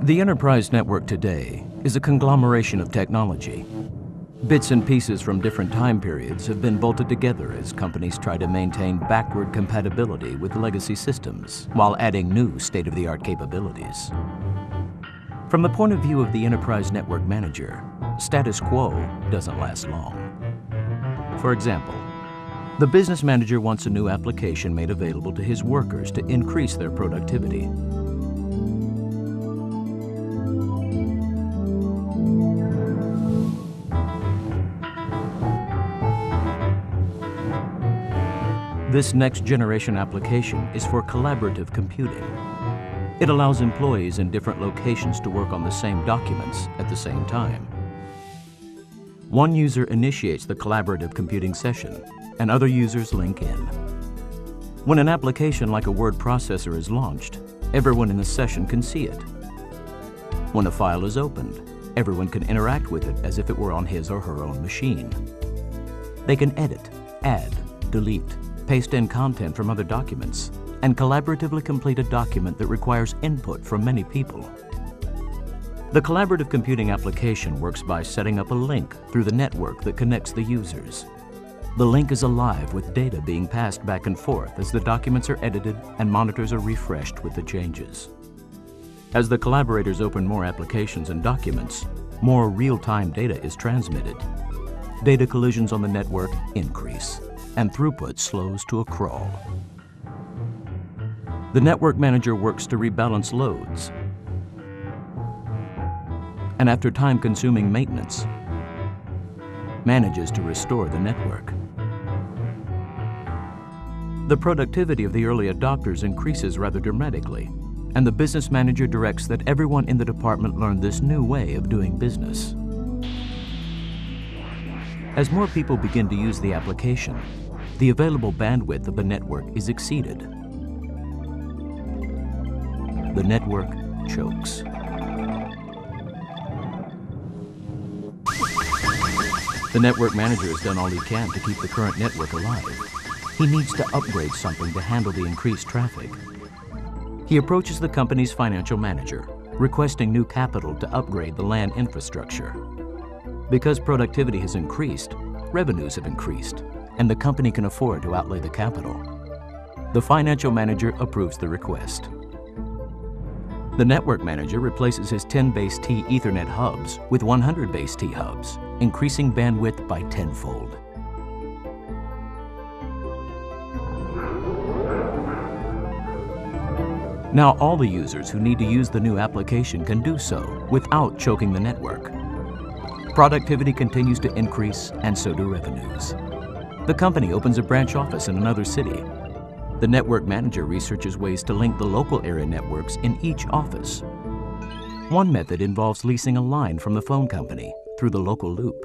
The enterprise network today is a conglomeration of technology. Bits and pieces from different time periods have been bolted together as companies try to maintain backward compatibility with legacy systems while adding new state-of-the-art capabilities. From the point of view of the enterprise network manager, status quo doesn't last long. For example, the business manager wants a new application made available to his workers to increase their productivity. This next-generation application is for collaborative computing. It allows employees in different locations to work on the same documents at the same time. One user initiates the collaborative computing session, and other users link in. When an application like a word processor is launched, everyone in the session can see it. When a file is opened, everyone can interact with it as if it were on his or her own machine. They can edit, add, delete, paste in content from other documents, and collaboratively complete a document that requires input from many people. The collaborative computing application works by setting up a link through the network that connects the users. The link is alive with data being passed back and forth as the documents are edited and monitors are refreshed with the changes. As the collaborators open more applications and documents, more real-time data is transmitted. Data collisions on the network increase, and throughput slows to a crawl. The network manager works to rebalance loads, and after time-consuming maintenance, manages to restore the network. The productivity of the early adopters increases rather dramatically, and the business manager directs that everyone in the department learn this new way of doing business. As more people begin to use the application, the available bandwidth of the network is exceeded. The network chokes. The network manager has done all he can to keep the current network alive. He needs to upgrade something to handle the increased traffic. He approaches the company's financial manager, requesting new capital to upgrade the LAN infrastructure. Because productivity has increased, revenues have increased, and the company can afford to outlay the capital. The financial manager approves the request. The network manager replaces his 10 base T Ethernet hubs with 100 base T hubs, increasing bandwidth by tenfold. Now all the users who need to use the new application can do so without choking the network. Productivity continues to increase, and so do revenues. The company opens a branch office in another city. The network manager researches ways to link the local area networks in each office. One method involves leasing a line from the phone company through the local loop.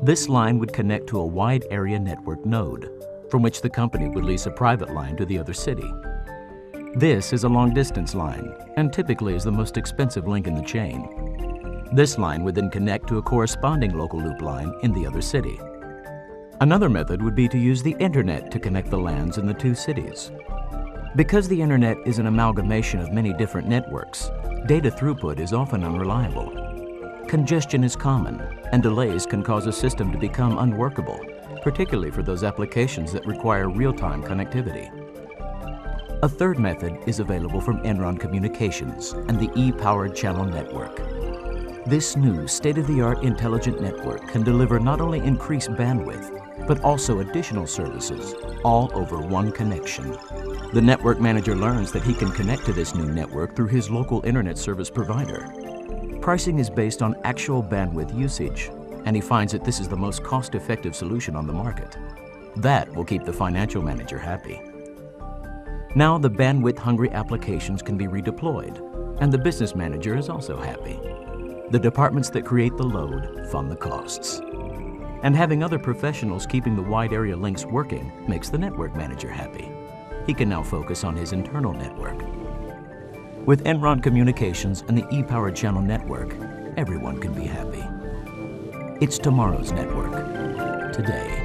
This line would connect to a wide area network node, from which the company would lease a private line to the other city. This is a long-distance line, and typically is the most expensive link in the chain. This line would then connect to a corresponding local loop line in the other city. Another method would be to use the internet to connect the LANs in the two cities. Because the internet is an amalgamation of many different networks, data throughput is often unreliable. Congestion is common, and delays can cause a system to become unworkable, particularly for those applications that require real-time connectivity. A third method is available from Enron Communications and the E-powered channel network. This new state-of-the-art intelligent network can deliver not only increased bandwidth, but also additional services, all over one connection. The network manager learns that he can connect to this new network through his local internet service provider. Pricing is based on actual bandwidth usage, and he finds that this is the most cost-effective solution on the market. That will keep the financial manager happy. Now the bandwidth-hungry applications can be redeployed, and the business manager is also happy. The departments that create the load fund the costs. And having other professionals keeping the wide area links working makes the network manager happy. He can now focus on his internal network. With Enron Communications and the E-powered channel network, everyone can be happy. It's tomorrow's network, today.